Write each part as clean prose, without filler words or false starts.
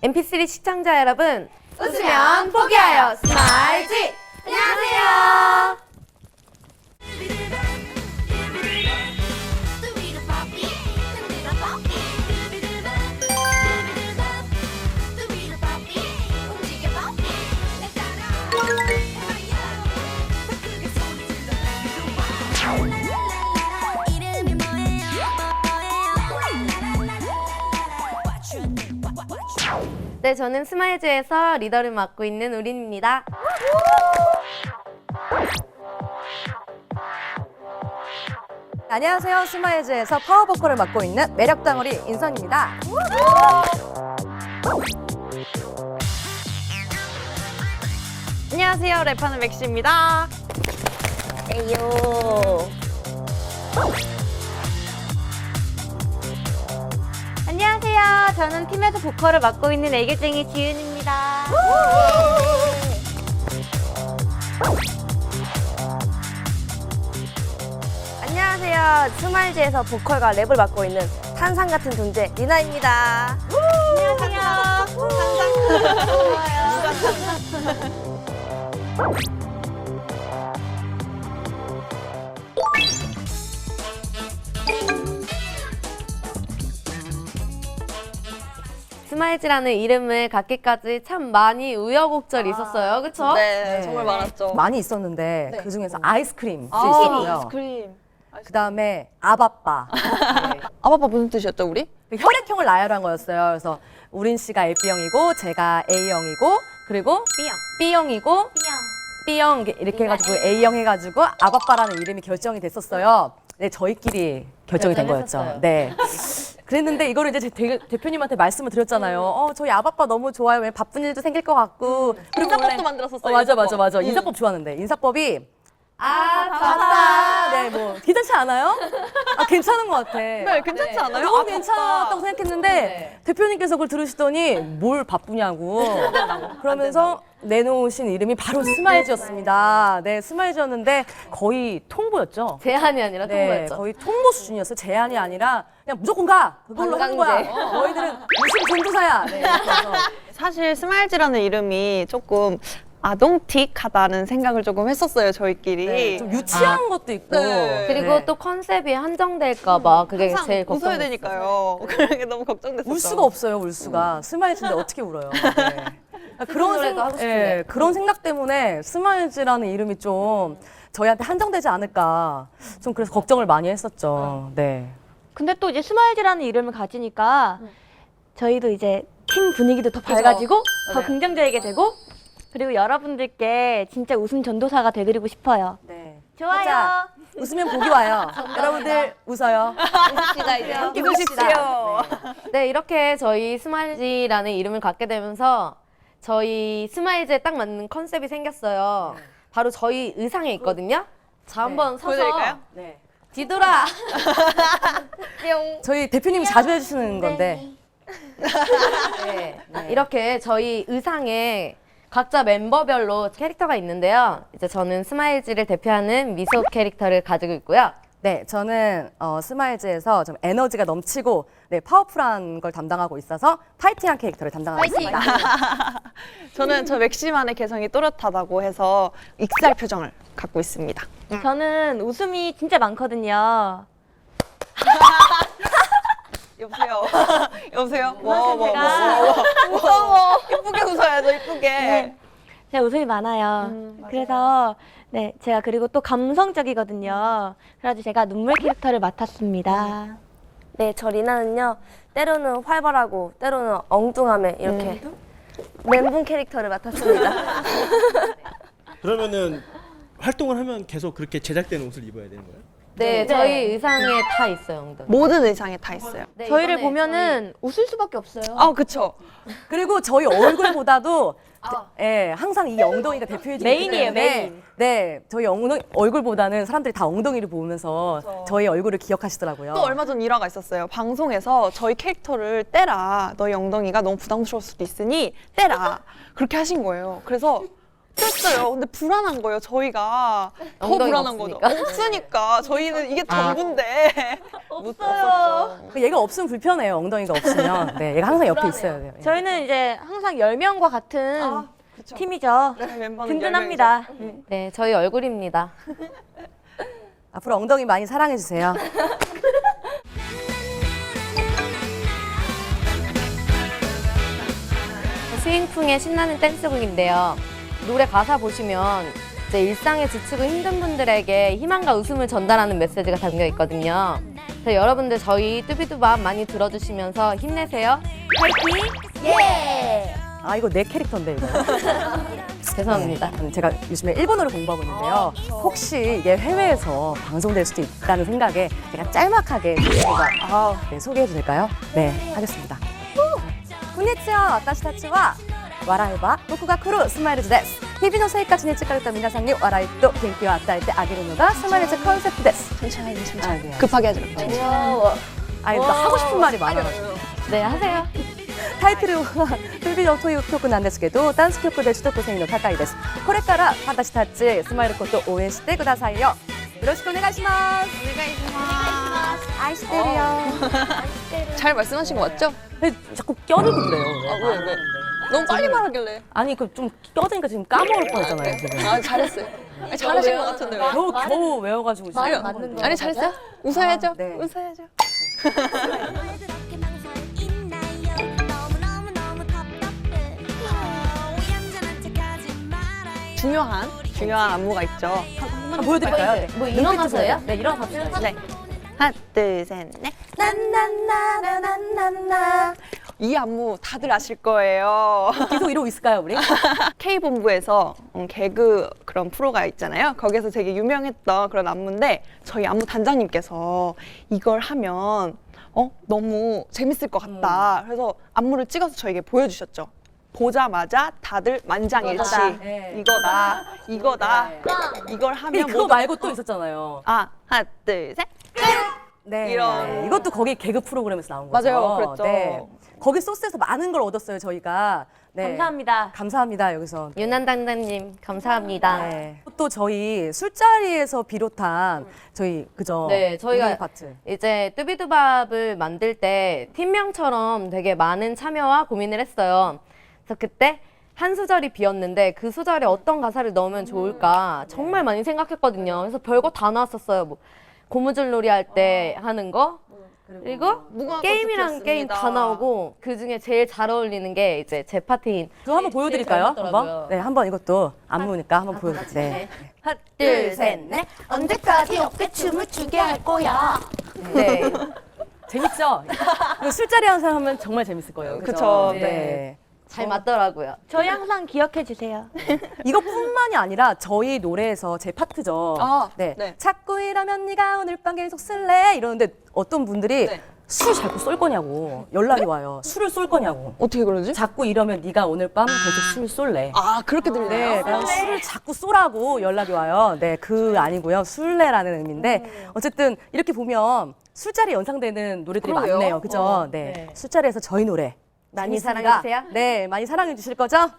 MP3 시청자 여러분, 웃으면 포기하여 스마일지! 안녕하세요. 네, 저는 스마일즈에서 리더를 맡고 있는 우린입니다. 안녕하세요. 스마일즈에서 파워보컬을 맡고 있는 매력덩어리 인성입니다. 안녕하세요. 랩하는 맥시입니다. 에이요. 안녕하세요. 저는 팀에서 보컬을 맡고 있는 애교쟁이 지윤입니다. 안녕하세요. 스마일즈에서 보컬과 랩을 맡고 있는 탄산 같은 존재 리나입니다. 안녕하세요. 스마일즈라는 이름을 갖기까지 참 많이 우여곡절이 있었어요. 그쵸? 네, 정말 많았죠. 많이 있었는데 그 중에서 아이스크림 스키니, 있었고요. 스크림. 그 다음에 아바빠. 네. 아바빠 무슨 뜻이었죠, 우리? 혈액형을 나열한 거였어요. 그래서 우린 씨가 LB형이고 제가 A형이고 그리고 B형이고 B형 이렇게 해가지고 A형 해가지고 아바빠라는 이름이 결정이 됐었어요. 네, 저희끼리 결정이 된 거였죠. 결정했었어요. 네. 그랬는데 이거를 이제 대표님한테 말씀을 드렸잖아요. 저희 아바빠 너무 좋아요. 왜 바쁜 일도 생길 것 같고. 그리고 인사법도 원래- 만들었었어요. 맞아. 인사법 좋아하는데 인사법이 아바빠. 네, 뭐 괜찮지 않아요? 괜찮은 것 같아. 네, 괜찮지 않아요? 너무 아바빠. 괜찮았다고 생각했는데 대표님께서 그걸 들으시더니 뭘 바쁘냐고 그러면서 내놓으신 이름이 바로 스마일즈였습니다. 네, 스마일즈였는데 거의 통보였죠. 제한이 아니라 네, 통보였죠. 거의 통보 수준이었어요. 제한이 아니라 그냥 무조건 가. 그걸로 하는 거야. 관광제. 너희들은 무슨 전도사야. 네, 이렇게 해서. 사실 스마일즈라는 이름이 조금 아동틱하다는 생각을 조금 했었어요, 저희끼리. 네, 좀 유치한 것도 있고. 네. 그리고 네. 또 컨셉이 한정될까봐 그게 항상 제일 웃어야 걱정됐어요. 되니까요. 그런 게 너무 걱정됐었죠. 울 수가 없어요, 울 수가. 스마일즈인데 어떻게 울어요? 네. 그런 노래도 하고 싶은데. 예, 그런 생각 때문에 스마일즈라는 이름이 좀 저희한테 한정되지 않을까 좀 그래서 걱정을 많이 했었죠. 네. 근데 또 이제 스마일즈라는 이름을 가지니까 저희도 이제 팀 분위기도 더 밝아지고 더 긍정적이게 되고 그리고 여러분들께 진짜 웃음 전도사가 돼드리고 싶어요. 네. 좋아요. 살짝 웃으면 복이 와요. 여러분들 웃어요. 웃읍시다, 이제. 함께 보십시오. 네, 이렇게 저희 스마일즈라는 이름을 갖게 되면서 저희 스마일즈에 딱 맞는 컨셉이 생겼어요. 바로 저희 의상에 있거든요. 자, 한번 서서 보여드릴까요? 네. 뒤돌아. 저희 대표님이 자주 해주시는 건데. 네, 이렇게 저희 의상에 각자 멤버별로 캐릭터가 있는데요. 이제 저는 스마일즈를 대표하는 미소 캐릭터를 가지고 있고요. 네, 저는 스마일즈에서 좀 에너지가 넘치고 네, 파워풀한 걸 담당하고 있어서 파이팅한 캐릭터를 담당하고 있습니다. 저는 저 맥시만의 개성이 또렷하다고 해서 익살 표정을 갖고 있습니다. 저는 웃음이 진짜 많거든요. 여보세요. 여보세요. 제가 무서워. 이쁘게 웃어야죠, 이쁘게. 제가 웃음이 많아요. 맞아요. 그래서 네 제가 그리고 또 감성적이거든요. 그래가지고 제가 눈물 캐릭터를 맡았습니다. 네, 저 리나는요. 때로는 활발하고 때로는 엉뚱함에 이렇게 멘붕 캐릭터를 맡았습니다. 그러면은 활동을 하면 계속 그렇게 제작된 옷을 입어야 되는 거예요? 네, 저희 의상에 다 있어요, 엉덩이. 모든 의상에 다 있어요. 네, 저희를 이번에 보면은 웃을 수밖에 없어요. 그쵸. 그리고 저희 얼굴보다도 예, 항상 이 엉덩이가 대표해주기 메인이에요, 때문에 메인. 네, 저희 얼굴보다는 사람들이 다 엉덩이를 보면서 저희 얼굴을 기억하시더라고요. 또 얼마 전 일화가 있었어요. 방송에서 저희 캐릭터를 떼라. 너희 엉덩이가 너무 부담스러울 수도 있으니 떼라. 그렇게 하신 거예요. 그래서 됐어요. 근데 불안한 거예요. 저희가 더 엉덩이가 불안한 거죠. 없으니까. 없으니까 저희는 이게 전부인데 없어요. 얘가 없으면 불편해요. 엉덩이가 없으면. 네, 얘가 항상 옆에 있어야 돼요. 저희는 이제 항상 10명과 같은 그쵸. 팀이죠. 네, 멤버는 든든합니다. 네, 저희 얼굴입니다. 앞으로 엉덩이 많이 사랑해 주세요. 스윙풍의 신나는 댄스곡인데요. 노래 가사 보시면 이제 일상에 지치고 힘든 분들에게 희망과 웃음을 전달하는 메시지가 담겨 있거든요. 그래서 여러분들 저희 뚜비두밥 많이 들어주시면서 힘내세요. 파이팅! 예! 아, 이거 내 캐릭터인데, 이거. 죄송합니다. 제가 요즘에 일본어를 공부하고 있는데요. 혹시 이게 해외에서 방송될 수도 있다는 생각에 제가 짤막하게 네, 소개해도 될까요? 네, 하겠습니다. 군니치와 와타시たちは笑えば僕が来るスマイルズです。日々の生活に疲れた皆さんに笑いと元気を与えてあげるのがスマイルズコンセプトです。 천천히 아, 천천히. 네. 급하게 하지 말고. 아니, 나 하고 싶은 말이 많아가지고. 네, 하세요. タイトルは「トゥビド」という曲なんですけど、ダンス曲で取得性の高いです。これから私たちスマイルこと応援してくださいよ。よろしくお願いします。愛してるよ。 잘 말씀하신 거 맞죠? 왜 자꾸 껴들고 그래요? 왜? 너무 빨리 말하길래. 아니 그 좀 껴드니까 지금 까먹을 뻔했잖아요 지금. 아 잘했어요. 아니, 잘하신 것 같은데요. 겨우 외워가지고 지금. 아니 잘했어요? 웃어야죠. 네. 웃어야죠. 중요한 안무가 있죠. 한번 보여드릴까요? 네. 뭐 일어나서요? 네, 일어나서. 네. 하나, 둘, 셋, 넷. 나나나나나나나. 이 안무 다들 아실 거예요. 계속 이러고 있을까요 우리? K본부에서 개그 그런 프로가 있잖아요. 거기서 되게 유명했던 그런 안무인데 저희 안무 단장님께서 이걸 하면 너무 재밌을 것 같다. 그래서 안무를 찍어서 저에게 보여주셨죠. 보자마자 다들 만장일치. 네. 이거다. 이거다. 이걸 하면 그거 말고 또 있었잖아요. 하나, 둘, 셋. 네. 이런. 이것도 거기 개그 프로그램에서 나온 거죠. 맞아요. 그랬죠. 네. 거기 소스에서 많은 걸 얻었어요 저희가. 네. 감사합니다. 감사합니다 여기서. 유난당당님 감사합니다. 네. 또 저희 술자리에서 비롯한 저희 그죠? 네, 저희가 운영 파트. 이제 뚜비두밥을 만들 때 팀명처럼 되게 많은 참여와 고민을 했어요. 그래서 그때 한 소절이 비었는데 그 소절에 어떤 가사를 넣으면 좋을까 정말 많이 생각했거든요. 그래서 별거 다 나왔었어요. 뭐 고무줄놀이 할 때 하는 거, 그리고 무궁화 게임이랑 꽃이 게임 다 피었습니다. 나오고 그 중에 제일 잘 어울리는 게 이제 제 파트인 그거 한번 보여드릴까요? 제일 잘 한번? 맞더라고요. 네, 한번 이것도 안무니까 한번 보여드릴게요. 네. 하나, 둘, 셋, 넷. 언제까지 어깨춤을 추게 할 거야? 네. 재밌죠? 이거 술자리 항상 하면 정말 재밌을 거예요. 그죠? 그쵸, 네. 잘 맞더라고요. 저희 항상 기억해 주세요. 이것뿐만이 아니라 저희 노래에서 제 파트죠. 아, 네. 네. 자꾸 이러면 네가 오늘 밤 계속 쓸래? 이러는데 어떤 분들이 네. 술 자꾸 쏠 거냐고 연락이 와요. 술을 쏠 거냐고. 어떻게 그러지? 자꾸 이러면 네가 오늘 밤 계속 술 쏠래. 아, 그렇게 들리나요? 네, 그냥 술을 자꾸 쏘라고 연락이 와요. 네, 그 아니고요. 술래라는 의미인데 어쨌든 이렇게 보면 술자리 연상되는 노래들이 그러게요. 많네요. 그죠? 네. 네. 술자리에서 저희 노래 많이 재밌습니다. 사랑해주세요. 네, 많이 사랑해 주실 거죠?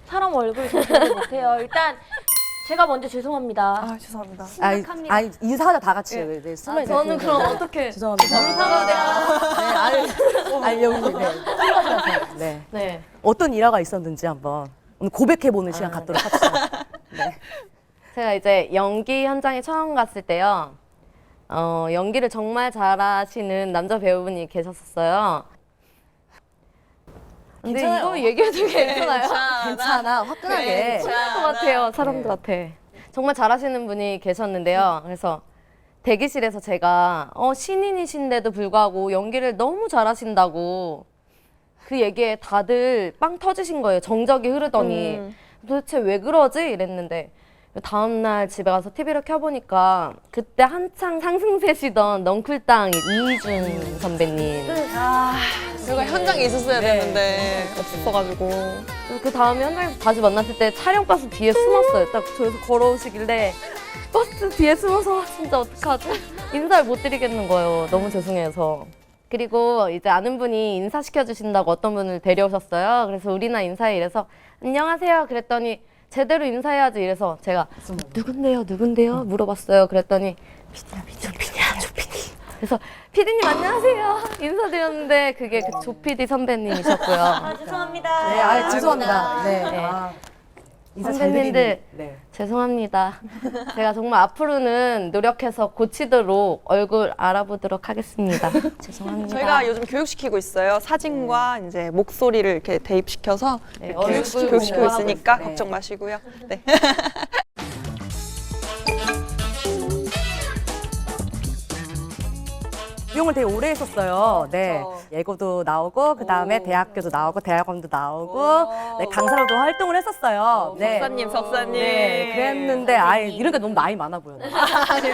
사람 얼굴 잘 못해요. 일단 제가 먼저 죄송합니다. 아, 죄송합니다. 심각합니다. 아니, 인사하자 다 같이. 네, 술만 저는 그럼 어떻게? 죄송합니다. 네, 아니 여기 네. 술마시라서. 네. 네. 어떤 일화가 있었는지 한번 오늘 고백해 보는 시간 갖도록 합시다. 네. 제가 이제 연기 현장에 처음 갔을 때요. 연기를 정말 잘하시는 남자 배우분이 계셨었어요. 근데 괜찮아요. 이거 얘기해도 괜찮아요? 괜찮아, 화끈하게. 혼날 것 같아요, 사람들한테. 정말 잘하시는 분이 계셨는데요. 그래서 대기실에서 제가 신인이신데도 불구하고 연기를 너무 잘하신다고 그 얘기에 다들 빵 터지신 거예요. 정적이 흐르더니 도대체 왜 그러지? 이랬는데 다음날 집에 가서 TV를 켜보니까 그때 한창 상승세시던 넝쿨땅 이희준 선배님. 제가 현장에 있었어야 되는데 없었어가지고. 그 다음에 현장에서 다시 만났을 때 촬영 버스 뒤에 숨었어요. 딱 저기서 걸어오시길래 버스 뒤에 숨어서 진짜 어떡하지? 인사를 못 드리겠는 거예요. 너무 죄송해서. 그리고 이제 아는 분이 인사시켜 주신다고 어떤 분을 데려오셨어요. 그래서 우리나 인사해 이래서 안녕하세요 그랬더니 제대로 인사해야지 이래서 제가 누군데요 물어봤어요. 그랬더니 피디야 조피디. 그래서 피디님 안녕하세요 인사드렸는데 그게 그 조피디 선배님이셨고요. 아, 죄송합니다. 네, 아, 죄송합니다. 네. 네. 아, 인사 잘 선배님들 드리는, 네. 죄송합니다. 제가 정말 앞으로는 노력해서 고치도록 얼굴 알아보도록 하겠습니다. 죄송합니다. 저희가 요즘 교육시키고 있어요. 사진과 이제 목소리를 이렇게 대입시켜서 네, 이렇게 얼굴 교육시키고 공부하고 있으니까 있어요. 걱정 마시고요. 네. 무용을 되게 오래 했었어요. 네. 예고도 나오고, 그 다음에 대학교도 나오고, 대학원도 나오고, 네, 강사로도 활동을 했었어요. 네. 석사님. 네, 그랬는데, 이러니까 너무 나이 많아 보여요.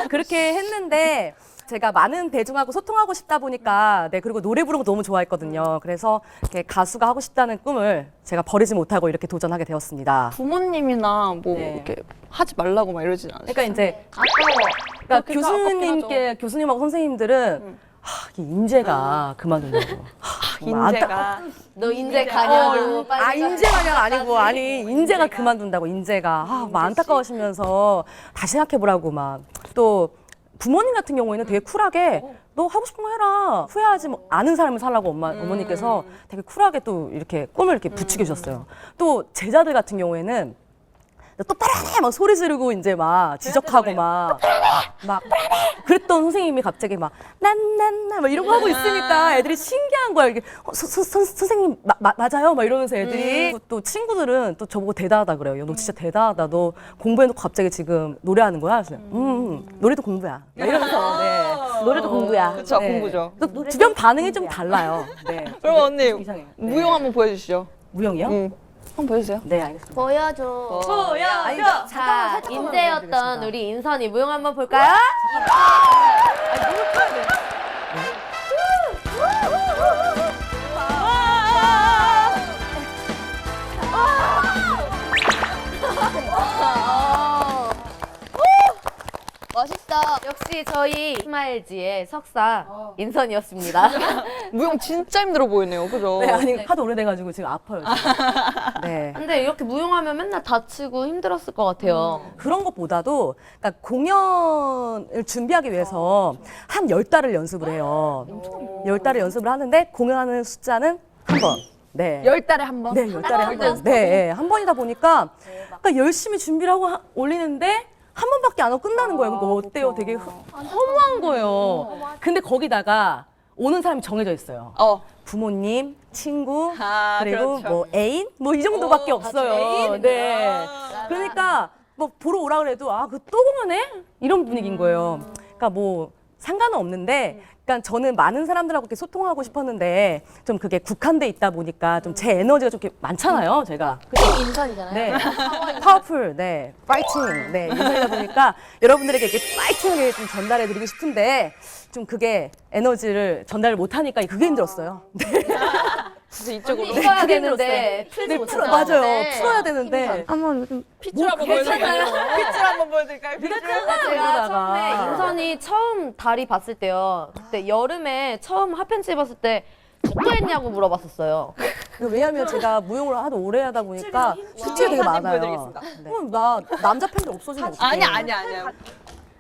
그렇게 했는데, 제가 많은 대중하고 소통하고 싶다 보니까, 네, 그리고 노래 부르는 거 너무 좋아했거든요. 그래서 이렇게 가수가 하고 싶다는 꿈을 제가 버리지 못하고 이렇게 도전하게 되었습니다. 부모님이나 뭐 네. 이렇게 하지 말라고 막 이러진 않으세요? 그러니까 이제, 그러니까 교수님하고 선생님들은, 이 인재가 그만둔다고. 인재가 너 인재 가냐고 빨리 인재가 아니고, 인재가 그만둔다고, 인재가. 막 안타까워하시면서 다시 생각해보라고 막. 또 부모님 같은 경우에는 되게 쿨하게 너 하고 싶은 거 해라. 후회하지 않은 삶을 살라고 어머니께서 되게 쿨하게 또 이렇게 꿈을 이렇게 부추겨 주셨어요. 또 제자들 같은 경우에는 똑바로 해! 막 소리 지르고 이제 막 지적하고 막 그랬던 선생님이 갑자기 막 이런 거 하고 있으니까 애들이 신기한 거야. 이게 선생님 맞아요? 막 이러면서 애들이 또 친구들은 또 저보고 대단하다 그래요. 너 진짜 대단하다. 너 공부해놓고 갑자기 지금 노래하는 거야? 그래서 노래도 공부야. 막 이러면서 네. 노래도 공부야. 그렇죠, 네. 공부죠. 또 주변 반응이 좀 달라요. 네. 그럼 언니 이상해요. 무용 한번 보여주시죠. 무용이요? 한번 보여주세요. 네, 알겠습니다. 보여줘. 보여줘. 자, 인재였던 우리 인선이 무용 한번 볼까요? 멋있다. 역시 저희 스마일지의 석사 인선이었습니다. 무용 진짜 힘들어 보이네요, 그죠? 네, 아니 하도 오래돼가지고 지금 아파요. 지금. 네. 근데 이렇게 무용하면 맨날 다치고 힘들었을 것 같아요. 그런 것보다도 그러니까 공연을 준비하기 위해서 한 10달을 연습을 해요. 10달을 연습을 하는데 공연하는 숫자는 한 번. 네. 10달에 한 번? 네, 10달에 한 번. 네, 네, 한 번이다 보니까 그러니까 열심히 준비를 하고 올리는데 한 번밖에 안 하고 끝나는 거예요. 그거 어때요? 되게 허무한 거예요. 근데 거기다가 오는 사람이 정해져 있어요. 부모님, 친구, 그리고 그렇죠. 뭐 애인, 뭐 이 정도밖에 없어요. 네. 그러니까 뭐 보러 오라 그래도 그 또 공연해? 이런 분위기인 거예요. 그러니까 뭐 상관은 없는데, 그러니까 저는 많은 사람들하고 이렇게 소통하고 싶었는데 좀 그게 국한돼 있다 보니까 좀 제 에너지가 좀 이렇게 많잖아요, 제가. 그래서 인선이잖아요. 네, 파워풀, 네, 파이팅, 네, 인사이다 보니까 여러분들에게 이렇게 파이팅을 좀 전달해드리고 싶은데 좀 그게 에너지를 전달을 못하니까 그게 힘들었어요. 네. 진짜 이쪽으로. 풀어야 그게 되는데 풀지 네, 못하잖아요. 맞아요. 네. 풀어야 되는데. 한번 요즘 핏줄 한번 보여드릴까요? 핏줄 한번 보여드릴까요? 핏줄? 제가 그러다가. 처음에 인선이 처음 다리 봤을 때요. 그때 여름에 처음 핫팬츠 입었을 때 축구했냐고 물어봤었어요. 왜냐하면 제가 무용을 하도 오래 하다 보니까 핏줄이 되게 사진 많아요. 보여드리겠습니다. 그럼 나 남자 팬들 없어지면 어떡해. 아니야.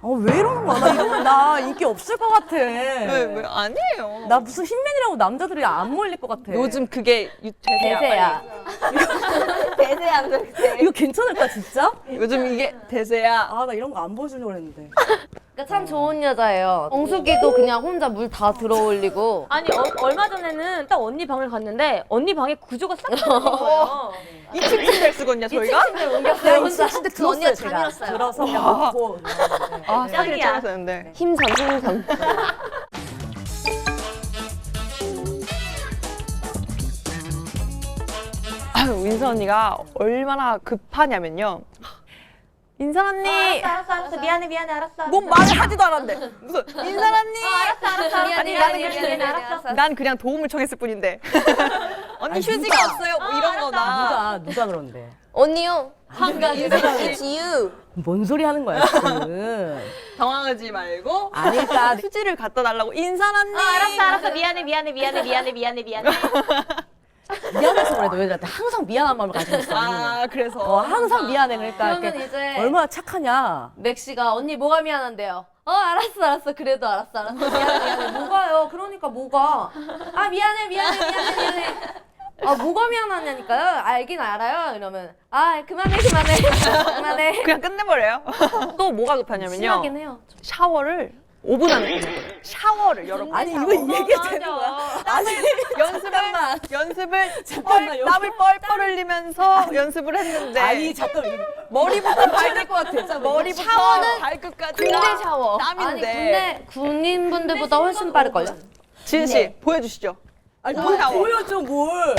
왜 이러는 거야? 나 이러면 나 인기 없을 것 같아. 왜? 아니에요. 나 무슨 흰맨이라고 남자들이 안 몰릴 것 같아. 요즘 그게 대세야. 대세야. 이거 괜찮을까 진짜? 요즘 이게 대세야. 나 이런 거 안 보여주려고 했는데. 그러니까 참 좋은 여자예요. 정수기도 그냥 혼자 물 다 들어올리고. 아니 얼마 전에는 딱 언니 방을 갔는데 언니 방에 구조가 싹 바뀐 거예요. 2층 침대를 쓰거든요, 저희가? 옮겼어요 혼자. 근데 그 언니가 제가. 잠이었어요. 들어서 먹고. 사진을 짱이야. 찍어야 되는데. 힘삼. 인선 언니가 얼마나 급하냐면요. 인선 언니! 알았어. 미안해 알았어. 뭔 말을 하지도 않았는데. 무슨, 인선 언니! 알았어. 아니, 나는 알았어. 난 그냥 도움을 청했을 뿐인데. 언니 휴지가 없어요. 뭐 이런 거나. 누가 그러는데? 언니요. 한강 It's you. 뭔 소리 하는 거야 지금? 당황하지 말고 아니 일단 휴지를 갖다 달라고 인사하니. 알았어. 미안해. 미안해서 그래. 너 여자한테 항상 미안한 마음을 가지고 있어. 아 그래서 항상 미안해. 그러니까 그러면 이렇게 이제 얼마나 착하냐. 맥시가 언니 뭐가 미안한데요? 알았어. 그래도 알았어. 미안해. 뭐가요? 그러니까 뭐가? 아, 미안해. 아, 뭐가 미안하냐니까요? 알긴 알아요. 이러면 그만해. 그냥 끝내버려요. 또 뭐가 급하냐면요. 심하긴 해요. 샤워를 5분 안에 끝내버려요. 샤워를 여러분. 아니 이거 얘기해도 되는 거야? 아니 연습을 잠깐만, 여기. 땀을 뻘뻘 흘리면서 연습을 했는데 아니 잠깐 머리부터 발될 것 같아. 머리부터 샤워는 발끝까지 군대 샤워. 땀인데. 아니 군인분들보다 훨씬 빠를걸요? 지은 씨 보여주시죠. 아니 뭘 보여줘 뭘?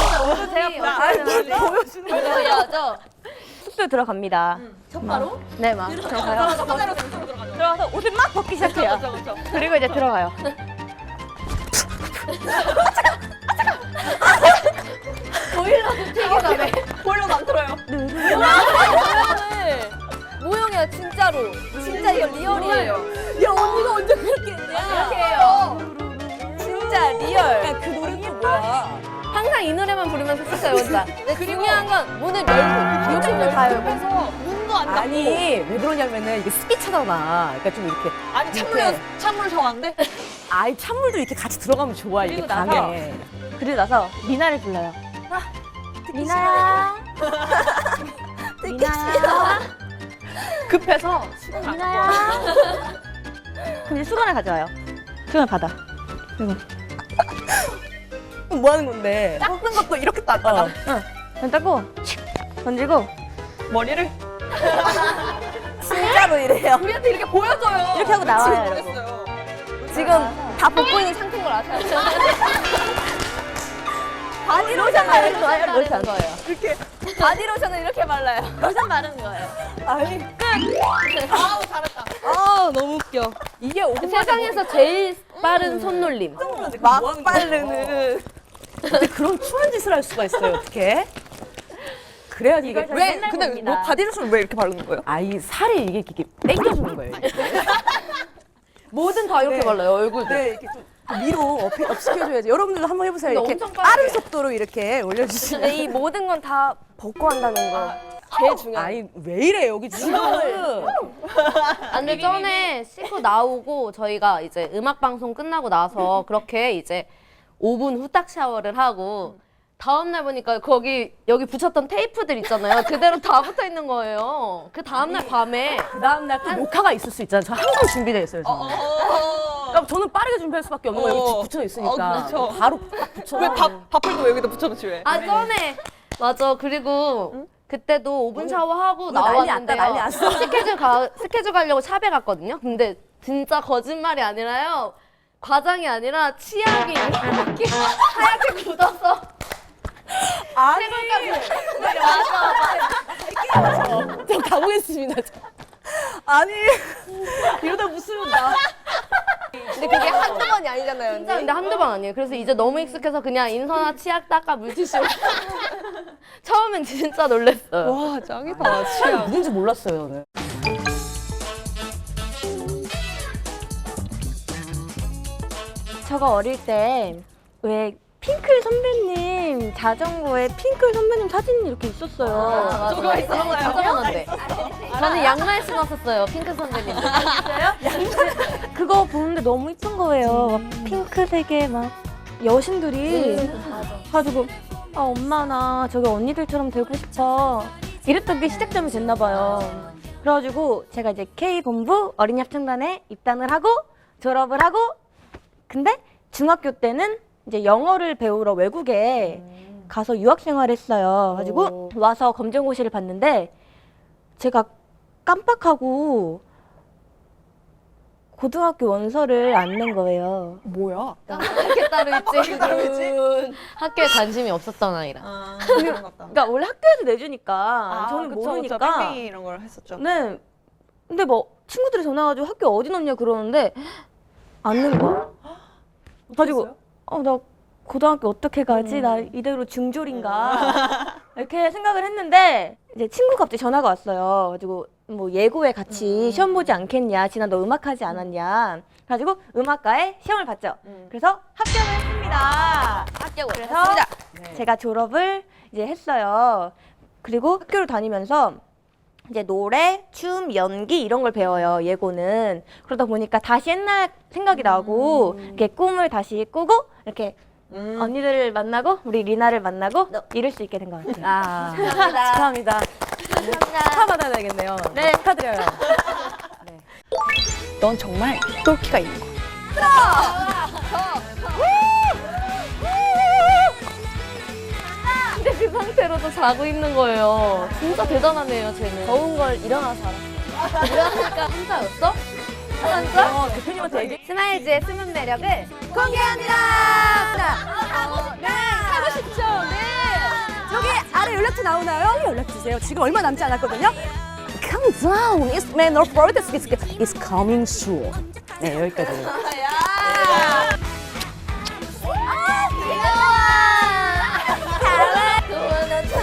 제가 보여주는 거야. 보여줘야죠. 숙소 들어갑니다. 첫바로? 네, 막 들어가요. 들어가서 옷을 막 벗기 시작해요. 그리고 이제 들어가요. 보일러도 튀기 전에. 보일러도 안 틀어요. 모형이야 진짜로. 진짜 이거 리얼이에요. 야 언니가 언제 그렇게 했냐? 이렇게 해요. 진짜 리얼. 그 노래가 뭐야? 항상 이 노래만 부르면서 썼어요 혼자. 근데 중요한 건 문을 열고 욕심을 다 열고. 눈도 안 닫고. 아니 왜 그러냐면은 이게 습기차잖아. 그러니까 좀 이렇게 아니 찬물 샤워한대? 아이 찬물도 이렇게 같이 들어가면 좋아 이렇게 그리고 나서 방에. 그리고 나서 미나를 불러요. 미나야. 미나야. 급해서 미나야. 근데 수건을 가져와요. 수건을 받아. 그리고 뭐 하는 건데? 닦는 것도 이렇게 닦아. 그냥 닦고 칙 던지고 머리를 진짜로 이래요. 우리한테 이렇게 보여줘요. 이렇게 하고 나와요, 이러고. 모르겠어요. 지금 다 벗고 있는 상태인 걸 아셔야죠. 바디로션 바르는 거예요. 로션. 거예요. 이렇게 바디로션은 이렇게 발라요. 로션 바르는 거예요. 아니 아우 잘했다. 아 너무 웃겨. 이게 세상에서 제일 빠른 손놀림. 막 빠르는. 근데 그런 추한 짓을 할 수가 있어요. 어떻게? 그래야지 이게 이걸 왜 맨날 근데 봅니다. 뭐 바디로션 왜 이렇게 바르는 거예요? 아이 살이 이게 땡겨주는 거예요. 뭐든 다 이렇게 네. 발라요 얼굴도. 네, 이렇게 좀 위로 업 시켜줘야지. 여러분들도 한번 해보세요. 근데 이렇게 엄청 빠르게. 빠른 속도로 이렇게 올려주시면. 근데 이 모든 건 다 벗고 한다는 거 제일 중요해요. 아니 왜 이래 여기 지금? 근데 전에 씻고 나오고 저희가 이제 음악 방송 끝나고 나서 그렇게 이제 5분 후딱 샤워를 하고 다음날 보니까 거기 여기 붙였던 테이프들 있잖아요. 그대로 다 붙어 있는 거예요. 그 다음날 밤에 그 다음날 또 녹화가 있을 수 있잖아요. 저 항상 준비되어 있어요. 저는. 그러니까 저는 빠르게 준비할 수밖에 없는 거예요. 여기 붙여 있으니까. 그렇죠. 바로 딱 붙여. 왜 밥을 또 여기다 붙여놓지 왜? 전에 맞아. 그리고 그때도 5분 샤워하고 오늘 난리 나왔는데요. 났다, 난리 났어. 스케줄 가려고 샵에 갔거든요. 근데 진짜 거짓말이 아니라요. 과장이 아니라 치약이 이렇게 하얗게 굳어서 아니. 맞아. 저 가보겠습니다. 아니 이러다 무슨 나. 근데 그게 한두 번이 아니잖아요. 진짜 근데 한두 번 아니에요. 그래서 이제 너무 익숙해서 그냥 인서나 치약 닦아 물티슈. 처음엔 진짜 놀랬어요. 와 짱이다. 치약. 누군지 몰랐어요 저는. 저가 어릴 때 왜 핑클 선배님 자전거에 핑클 선배님 사진이 이렇게 있었어요. 저거 있었어요. 자전거인데. 저는 양말 신었었어요. 핑크 선배님. 그거 보는데 너무 이쁜 거예요. 막 핑크색의 막 여신들이 가지고 아 엄마 나 저기 언니들처럼 되고 싶어 이랬던 게 시작점이 됐나 봐요. 그래가지고 제가 이제 K본부 어린이합창단에 입단을 하고 졸업을 하고 근데 중학교 때는 이제 영어를 배우러 외국에 가서 유학생활을 했어요. 가지고 와서 검정고시를 봤는데 제가 깜빡하고 고등학교 원서를 안 낸 거예요. 뭐야? 학교 따로 있지. 학교에 관심이 없었던 아이라. 그러니까 원래 학교에서 내주니까 저는 그쵸, 모르니까. 그쵸. 뺑뺑이 이런 걸 했었죠. 네. 근데 뭐 친구들이 전화 와가지고 학교 어디 넣냐 그러는데 안 넣은 거야. 가지고 나 고등학교 어떻게 가지? 나 이대로 중졸인가? 이렇게 생각을 했는데 이제 친구가 갑자기 전화가 왔어요. 가지고 뭐 예고에 같이 시험 보지 않겠냐. 지난 너 음악하지 않았냐. 그래가지고 음악과에 시험을 봤죠. 그래서 합격을 했습니다. 합격을 그래서 했습니다. 제가 졸업을 이제 했어요. 그리고 학교를 다니면서 이제 노래, 춤, 연기 이런 걸 배워요. 예고는. 그러다 보니까 다시 옛날 생각이 나고 이렇게 꿈을 다시 꾸고 이렇게 언니들을 만나고 우리 리나를 만나고 이룰 수 있게 된 것 같아요. 아, 축하합니다. 축하받아야 되겠네요. 네. 축하드려요. 넌 정말 똘끼가 있는 거야. 근데 그 상태로도 자고 있는 거예요. 진짜 대단하네요, 쟤는. 더운 걸 일어나서 알았어요. 일어나니까 한자였어? 대표님한테 얘기. 스마일즈의 숨은 매력을 공개합니다. 네, 하고 싶죠? 네. 여기 아래 연락처 나오나요? 연락 주세요. 지금 얼마 남지 않았거든요. Calm down. It's man of It's coming soon. 네, 여기까지. 그거는 참